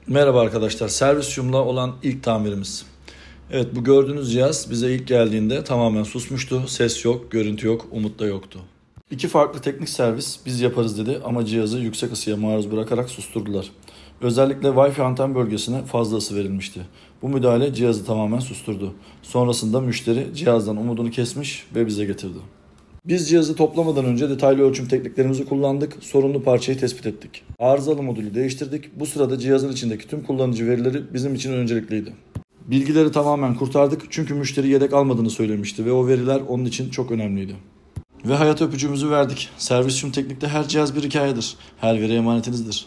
Merhaba arkadaşlar, Servisium'la olan ilk tamirimiz. Evet, bu gördüğünüz cihaz bize ilk geldiğinde tamamen susmuştu. Ses yok, görüntü yok, umut da yoktu. İki farklı teknik servis biz yaparız dedi ama cihazı yüksek ısıya maruz bırakarak susturdular. Özellikle Wi-Fi anten bölgesine fazla ısı verilmişti. Bu müdahale cihazı tamamen susturdu. Sonrasında müşteri cihazdan umudunu kesmiş ve bize getirdi. Biz cihazı toplamadan önce detaylı ölçüm tekniklerimizi kullandık, sorunlu parçayı tespit ettik. Arızalı modülü değiştirdik, bu sırada cihazın içindeki tüm kullanıcı verileri bizim için öncelikliydi. Bilgileri tamamen kurtardık çünkü müşteri yedek almadığını söylemişti ve o veriler onun için çok önemliydi. Ve hayat öpücüğümüzü verdik. Servisium Teknik'te her cihaz bir hikayedir, her veri emanetinizdir.